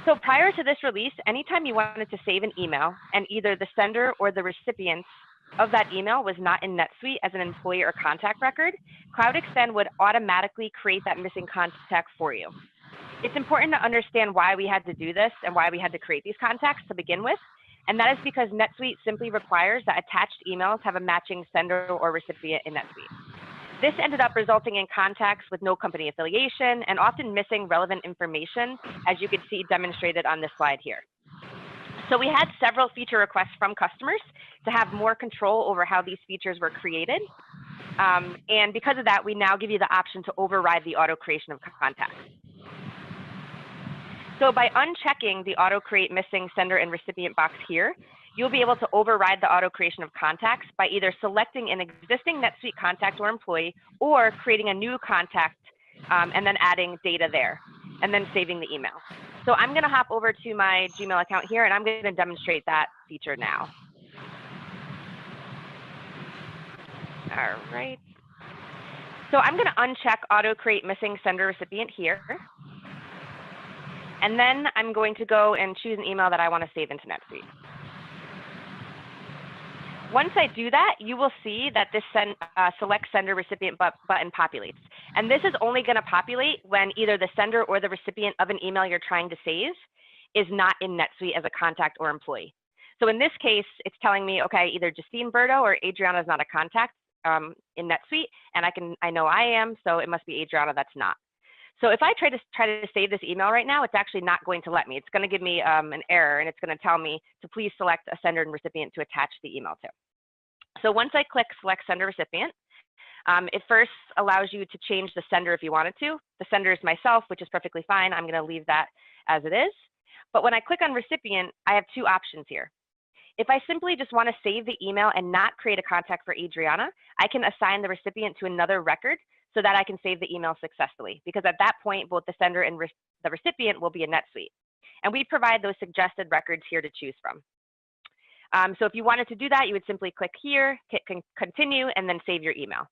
So prior to this release, anytime you wanted to save an email and either the sender or the recipient of that email was not in NetSuite as an employee or contact record, CloudExtend would automatically create that missing contact for you. It's important to understand why we had to do this and why we had to create these contacts to begin with. And that is because NetSuite simply requires that attached emails have a matching sender or recipient in NetSuite. This ended up resulting in contacts with no company affiliation and often missing relevant information, as you can see demonstrated on this slide here. So we had several feature requests from customers to have more control over how these features were created. And because of that, we now give you the option to override the auto creation of contacts. So by unchecking the auto create missing sender and recipient box here, you'll be able to override the auto creation of contacts by either selecting an existing NetSuite contact or employee or creating a new contact and then adding data there and then saving the email. So I'm going to hop over to my Gmail account here and I'm going to demonstrate that feature now. All right. So I'm going to uncheck auto create missing sender recipient here. And then I'm going to go and choose an email that I want to save into NetSuite. Once I do that, you will see that this select sender recipient button populates. And this is only going to populate when either the sender or the recipient of an email you're trying to save is not in NetSuite as a contact or employee. So in this case, it's telling me, okay, either Justine Berto or Adriana is not a contact in NetSuite, and I know I am, so it must be Adriana that's not. So if I try to save this email right now, it's actually not going to let me. It's going to give me an error, and it's going to tell me to please select a sender and recipient to attach the email to. So once I click select sender recipient, it first allows you to change the sender if you wanted to. The sender is myself, which is perfectly fine. I'm going to leave that as it is. But when I click on recipient, I have two options here. If I simply just want to save the email and not create a contact for Adriana, I can assign the recipient to another record so that I can save the email successfully, because at that point, both the sender and the recipient will be in NetSuite. And we provide those suggested records here to choose from. So if you wanted to do that, you would simply click here, hit continue, and then save your email.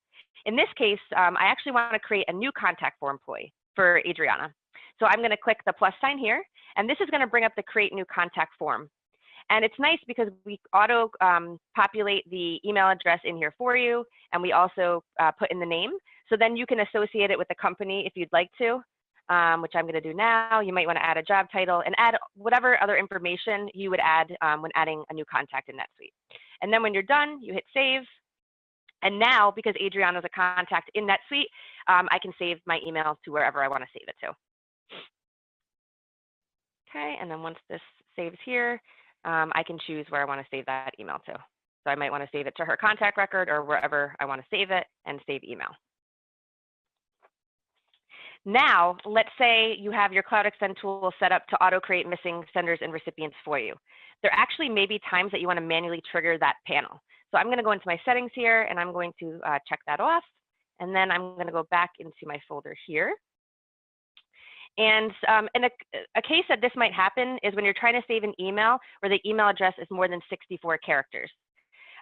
In this case, I actually want to create a new contact for employee for Adriana. So I'm going to click the plus sign here, and this is going to bring up the create new contact form. And it's nice because we auto populate the email address in here for you, and we also put in the name. So then you can associate it with the company if you'd like to, which I'm going to do now. You might want to add a job title and add whatever other information you would add when adding a new contact in NetSuite. And then when you're done, you hit save. And now, because Adriana is a contact in NetSuite, I can save my email to wherever I want to save it to. Okay, and then once this saves here, I can choose where I want to save that email to. So I might want to save it to her contact record or wherever I want to save it and save email. Now, let's say you have your CloudExtend tool set up to auto-create missing senders and recipients for you. There actually may be times that you want to manually trigger that panel. So I'm going to go into my settings here, and I'm going to check that off. And then I'm going to go back into my folder here. And in a case that this might happen is when you're trying to save an email where the email address is more than 64 characters.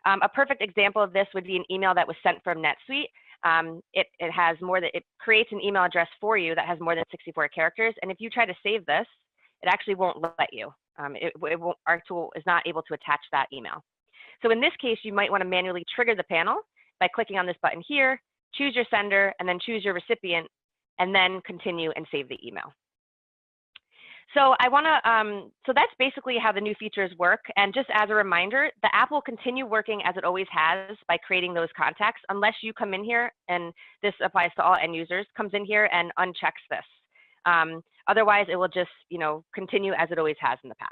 A perfect example of this would be an email that was sent from NetSuite. It creates an email address for you that has more than 64 characters. And if you try to save this, it actually won't let you. Our tool is not able to attach that email. So in this case, you might want to manually trigger the panel by clicking on this button here, choose your sender, and then choose your recipient, and then continue and save the email. So so that's basically how the new features work. And just as a reminder, the app will continue working as it always has by creating those contacts, unless you come in here, and this applies to all end users, comes in here and unchecks this. Otherwise, it will just continue as it always has in the past.